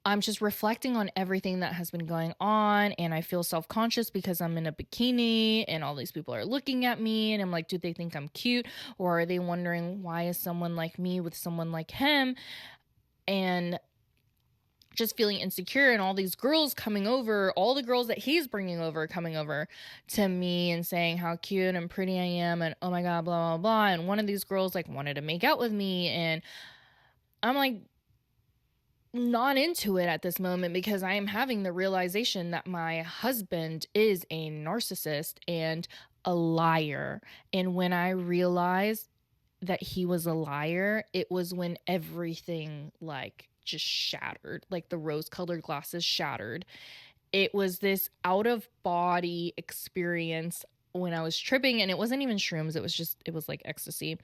I'm just reflecting on everything that has been going on, and I feel self-conscious because I'm in a bikini and all these people are looking at me, and I'm like, do they think I'm cute, or are they wondering why is someone like me with someone like him? And just feeling insecure, and all these girls coming over, all the girls that he's bringing over coming over to me and saying how cute and pretty I am, and oh my god, blah blah blah. And one of these girls like wanted to make out with me, and I'm like, not into it at this moment, because I am having the realization that my husband is a narcissist and a liar. And when I realized that he was a liar, it was when everything like just shattered, like the rose colored glasses shattered. It was this out of body experience when I was tripping, and it wasn't even shrooms, it was like ecstasy.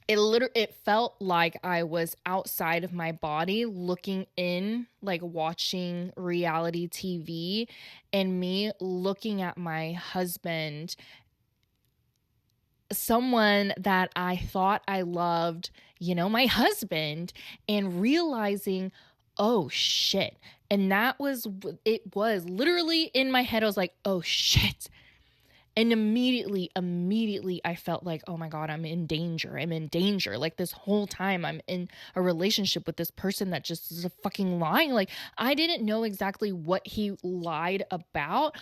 It felt like I was outside of my body looking in, like watching reality TV, and me looking at my husband, someone that I thought I loved, my husband, and realizing, oh shit. And it was literally in my head. I was like, oh shit. And immediately I felt like, oh my God, I'm in danger. I'm in danger. Like this whole time I'm in a relationship with this person that just is a fucking lying. Like I didn't know exactly what he lied about.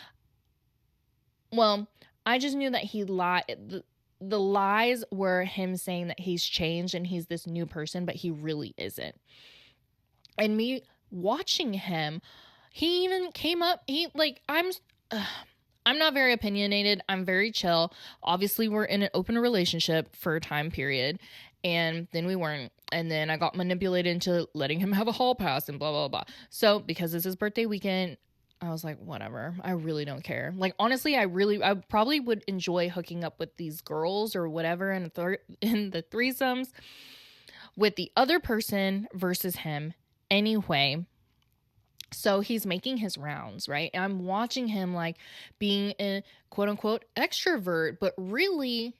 Well, I just knew that he lied. The lies were him saying that he's changed and he's this new person, but he really isn't. And me watching him, he even came up, I'm not very opinionated. I'm very chill. Obviously, we're in an open relationship for a time period, and then we weren't. And then I got manipulated into letting him have a hall pass and blah, blah, blah. So because it's his birthday weekend, I was like, whatever. I really don't care. Like, honestly, I probably would enjoy hooking up with these girls or whatever in the threesomes with the other person versus him anyway. So he's making his rounds, right? And I'm watching him like being a quote unquote extrovert, but really,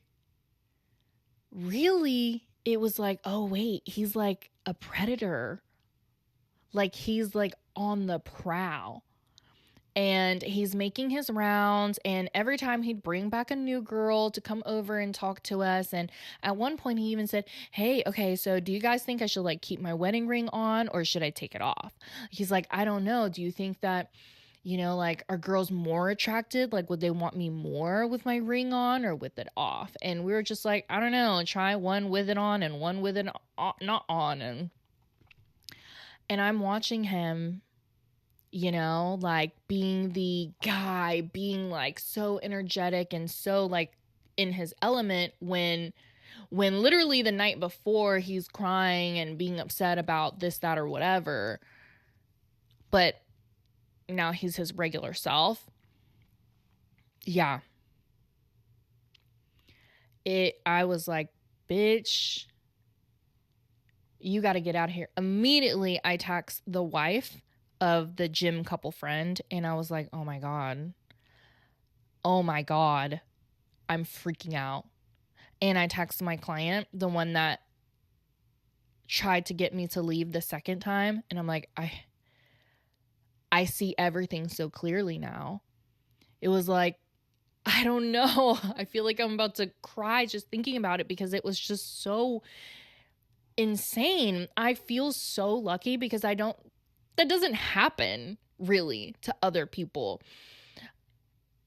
it was like, oh wait, he's like a predator. Like he's like on the prowl. And he's making his rounds, and every time he'd bring back a new girl to come over and talk to us. And at one point he even said, hey, okay, so do you guys think I should like keep my wedding ring on or should I take it off? He's like, I don't know, do you think that, like, are girls more attracted? Like, would they want me more with my ring on or with it off? And we were just like, I don't know, try one with it on and one with it not on. And I'm watching him, like being the guy, being like so energetic and so like in his element, when literally the night before he's crying and being upset about this, that, or whatever, but now he's his regular self. Yeah. I was like, bitch, you got to get out of here. Immediately I text the wife of the gym couple friend, and I was like, oh my God, I'm freaking out. And I text my client, the one that tried to get me to leave the second time, and I'm like, I see everything so clearly now. It was like, I don't know. I feel like I'm about to cry just thinking about it, because it was just so insane. I feel so lucky because that doesn't happen really to other people.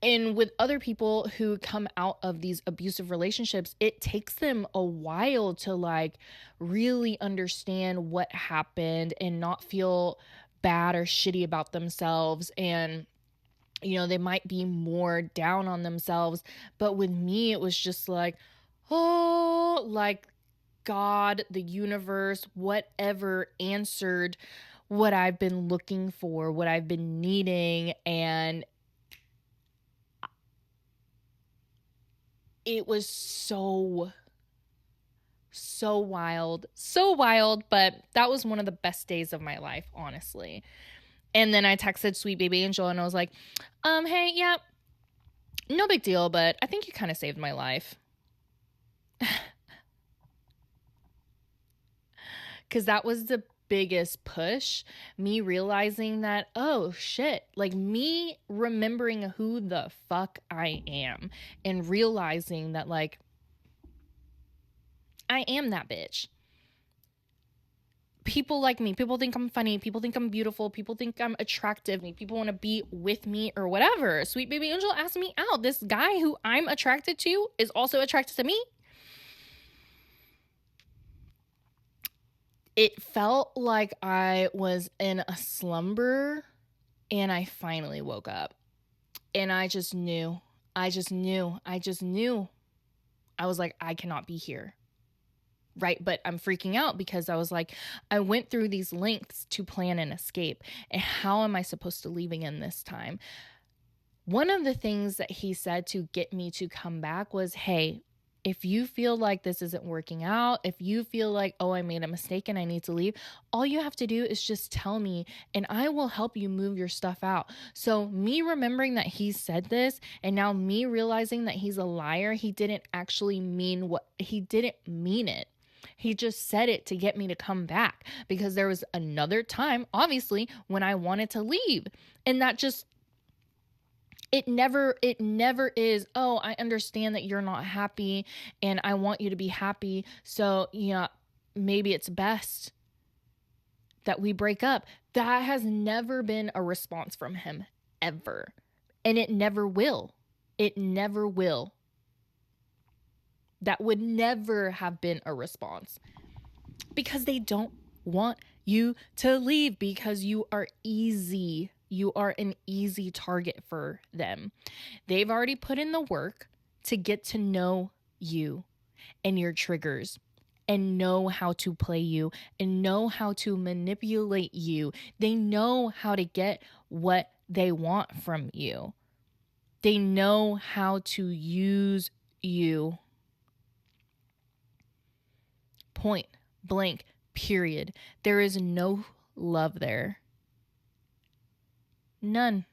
And with other people who come out of these abusive relationships, it takes them a while to like really understand what happened and not feel bad or shitty about themselves. And, they might be more down on themselves. But with me, it was just like, oh, like God, the universe, whatever answered what I've been looking for, what I've been needing. And it was so wild, but that was one of the best days of my life, honestly. And then I texted sweet baby Angel, and I was like, hey, yeah, no big deal, but I think you kind of saved my life. Because that was the biggest push, me realizing that, oh shit, like me remembering who the fuck I am and realizing that, like, I am that bitch. People like me. People think I'm funny. People think I'm beautiful. People think I'm attractive. People want to be with me or whatever. Sweet baby angel asked me out. This guy who I'm attracted to is also attracted to me. It felt like I was in a slumber and I finally woke up. And I just knew. I was like, I cannot be here. Right. But I'm freaking out because I was like, I went through these lengths to plan an escape. And how am I supposed to leave again this time? One of the things that he said to get me to come back was, hey, if you feel like this isn't working out, if you feel like, oh, I made a mistake and I need to leave, all you have to do is just tell me and I will help you move your stuff out. So me remembering that he said this and now me realizing that he's a liar, he didn't actually mean he didn't mean it. He just said it to get me to come back because there was another time, obviously, when I wanted to leave. And that just, it never is, oh, I understand that you're not happy and I want you to be happy. So, yeah, maybe it's best that we break up. That has never been a response from him, ever. And it never will. It never will. That would never have been a response because they don't want you to leave because you are easy. You are an easy target for them. They've already put in the work to get to know you and your triggers and know how to play you and know how to manipulate you. They know how to get what they want from you. They know how to use you. Point blank, period. There is no love there. None.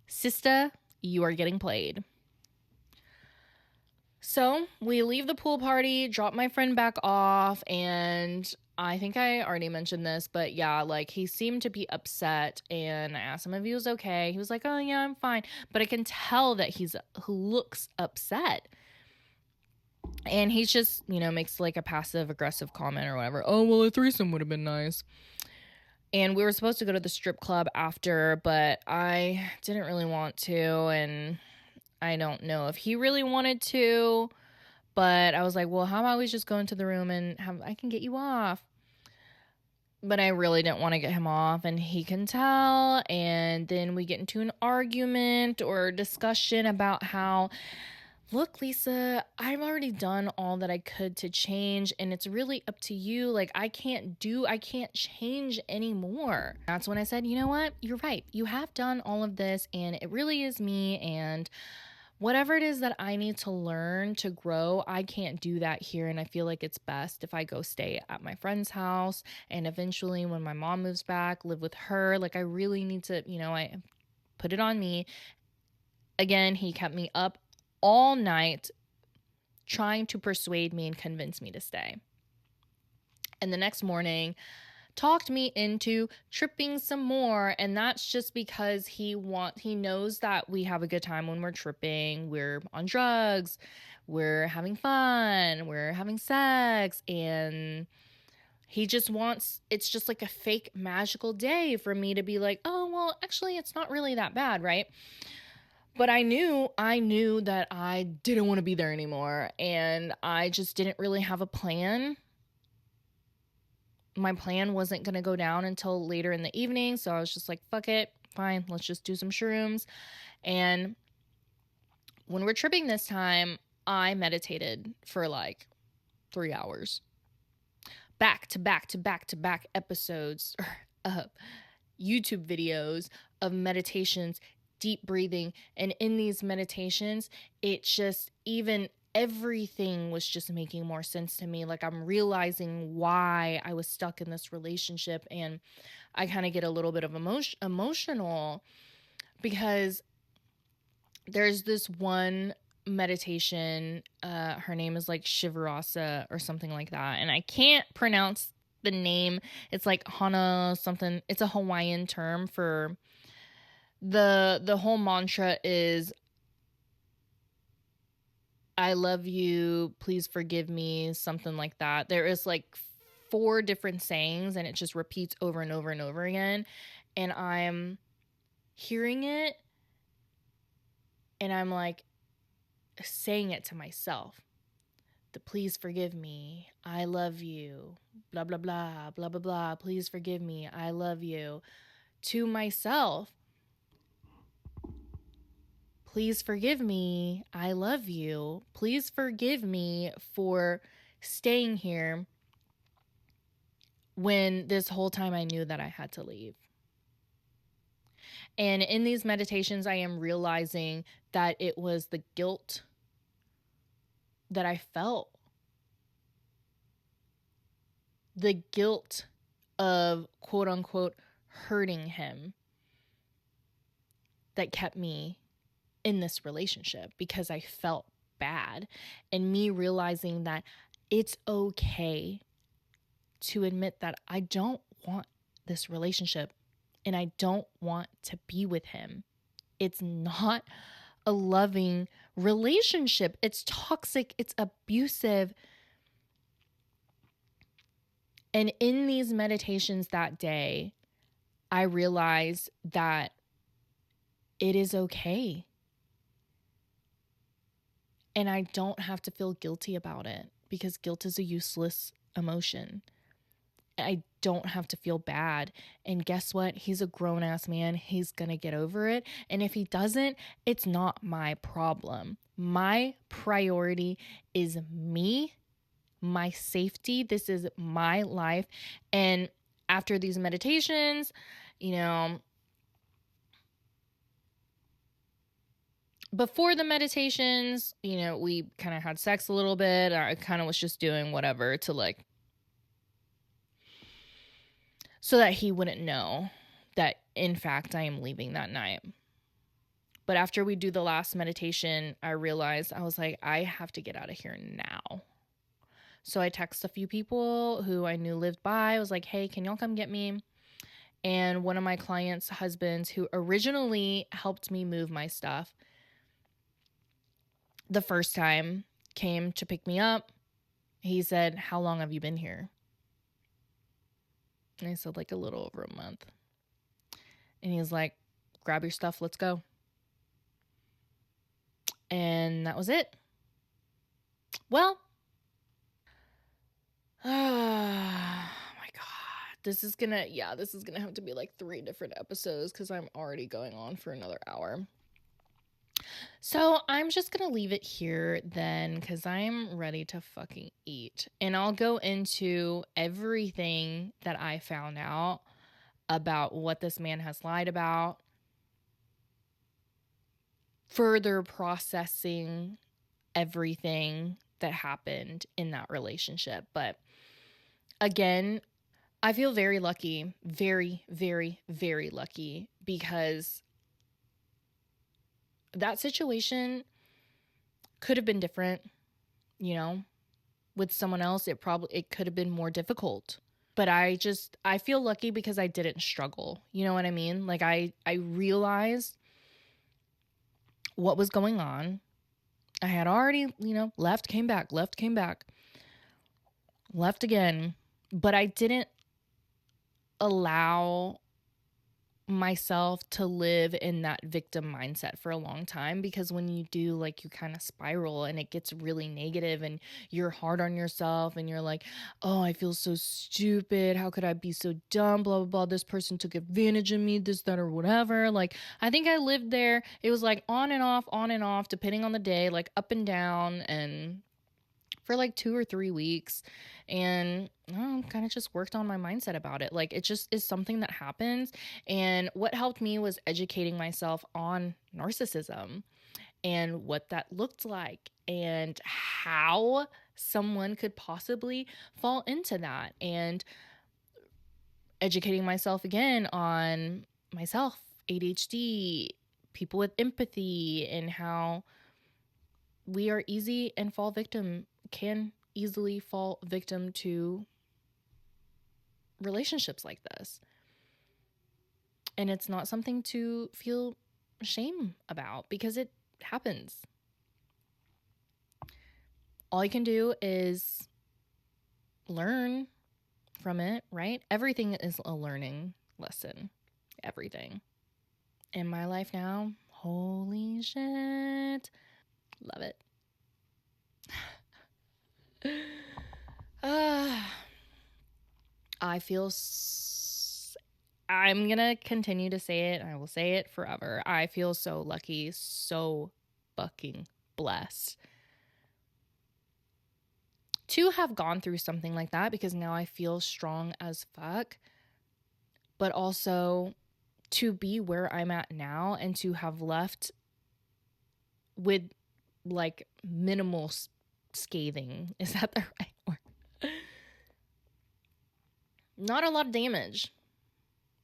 Sister, you are getting played. So we leave the pool party, drop my friend back off, and I think I already mentioned this, but yeah, like he seemed to be upset and I asked him if he was okay. He was like, oh yeah, I'm fine. But I can tell that he looks upset. And he's just, makes like a passive aggressive comment or whatever. Oh, well, a threesome would have been nice. And we were supposed to go to the strip club after, but I didn't really want to. And I don't know if he really wanted to. But I was like, well, how about we just go into the room and I can get you off. But I really didn't want to get him off, and he can tell. And then we get into an argument or discussion about how, look, Lisa, I've already done all that I could to change, and it's really up to you. Like, I can't change anymore. That's when I said, you know what? You're right. You have done all of this, and it really is me, and whatever it is that I need to learn to grow, I can't do that here. And I feel like it's best if I go stay at my friend's house. And eventually when my mom moves back, live with her. Like I really need to, I put it on me. Again, he kept me up all night trying to persuade me and convince me to stay. And the next morning, talked me into tripping some more, and that's just because he knows that we have a good time when we're tripping. We're on drugs, we're having fun, we're having sex, and he just wants, it's just like a fake magical day for me to be like, oh well, actually it's not really that bad, right? But I knew that I didn't want to be there anymore, and I just didn't really have a plan. My plan wasn't going to go down until later in the evening. So I was just like, fuck it. Fine. Let's just do some shrooms. And when we're tripping this time, I meditated for like 3 hours. Back to back episodes, YouTube videos of meditations, deep breathing. And in these meditations, it just everything was just making more sense to me. Like I'm realizing why I was stuck in this relationship, and I kind of get a little bit of emotional because there's this one meditation. Her name is like Shivarasa or something like that. And I can't pronounce the name. It's like Hana something. It's a Hawaiian term for the whole mantra is I love you, please forgive me, something like that. There is like 4 different sayings and it just repeats over and over and over again. And I'm hearing it and I'm like saying it to myself. The please forgive me, I love you, blah, blah, blah, blah, blah, blah, please forgive me, I love you. To myself, please forgive me, I love you. Please forgive me for staying here when this whole time I knew that I had to leave. And in these meditations, I am realizing that it was the guilt that I felt. The guilt of quote unquote hurting him that kept me in this relationship because I felt bad. And me realizing that it's okay to admit that I don't want this relationship and I don't want to be with him. It's not a loving relationship. It's toxic. It's abusive. And in these meditations that day, I realized that it is okay. And I don't have to feel guilty about it because guilt is a useless emotion. I don't have to feel bad. And guess what? He's a grown ass man. He's going to get over it. And if he doesn't, it's not my problem. My priority is me, my safety. This is my life. And after these meditations, you know, before the meditations, you know, we kind of had sex a little bit. I kind of was just doing whatever to like, so that he wouldn't know that in fact I am leaving that night. But after we do the last meditation, I realized I was like, I have to get out of here now. So I texted a few people who I knew lived by. I was like, hey, can y'all come get me? And one of my clients' husbands, who originally helped me move my stuff the first time, came to pick me up. He said, how long have you been here? And I said, like a little over a month. And he's like, grab your stuff, let's go. And that was it. Well, oh my God. This is gonna have to be like 3 different episodes because I'm already going on for another hour. So I'm just gonna leave it here then because I'm ready to fucking eat. And I'll go into everything that I found out about what this man has lied about, further processing everything that happened in that relationship. But again, I feel very lucky, very, very, very lucky because that situation could have been different, you know, with someone else. It could have been more difficult. But I feel lucky because I didn't struggle. You know what I mean? Like I realized what was going on. I had already, you know, left, came back, left again. But I didn't allow myself to live in that victim mindset for a long time, because when you do, like, you kind of spiral and it gets really negative and you're hard on yourself and you're like, oh, I feel so stupid, how could I be so dumb, blah blah blah, this person took advantage of me, this, that, or whatever. Like, I think I lived there. It was like on and off depending on the day, like up and down, and for like 2 or 3 weeks. And kind of just worked on my mindset about it. Like, it just is something that happens. And what helped me was educating myself on narcissism and what that looked like and how someone could possibly fall into that, and educating myself again on myself, ADHD, people with empathy, and how we are can easily fall victim to relationships like this. And it's not something to feel shame about because it happens. All you can do is learn from it, right? Everything is a learning lesson. Everything. In my life now, holy shit. Love it. I feel I'm gonna continue to say it. I will say it forever. I feel so lucky, so fucking blessed to have gone through something like that, because now I feel strong as fuck. But also to be where I'm at now and to have left with like minimal scathing. Is that the right word? Not a lot of damage.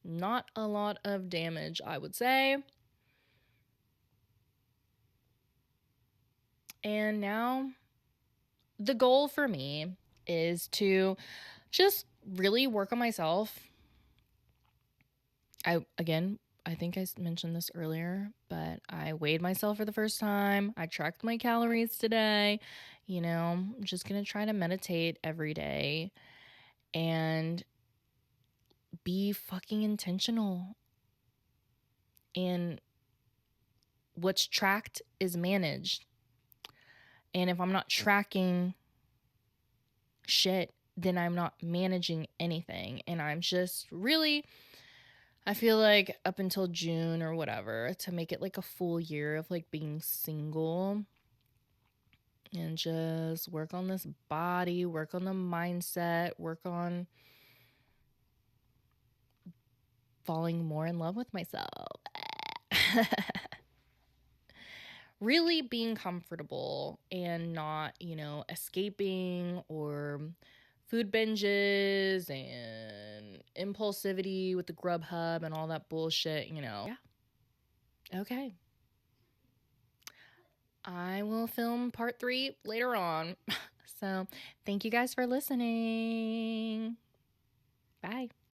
Not a lot of damage, I would say. And now the goal for me is to just really work on myself. I think I mentioned this earlier, but I weighed myself for the first time. I tracked my calories today. You know, I'm just going to try to meditate every day and be fucking intentional. And what's tracked is managed. And if I'm not tracking shit, then I'm not managing anything. And I'm just really, I feel like up until June or whatever, to make it like a full year of like being single and just work on this body, work on the mindset, work on falling more in love with myself. Really being comfortable and not, escaping or food binges and impulsivity with the Grubhub and all that bullshit, Yeah. Okay. I will film part 3 later on. So, thank you guys for listening. Bye.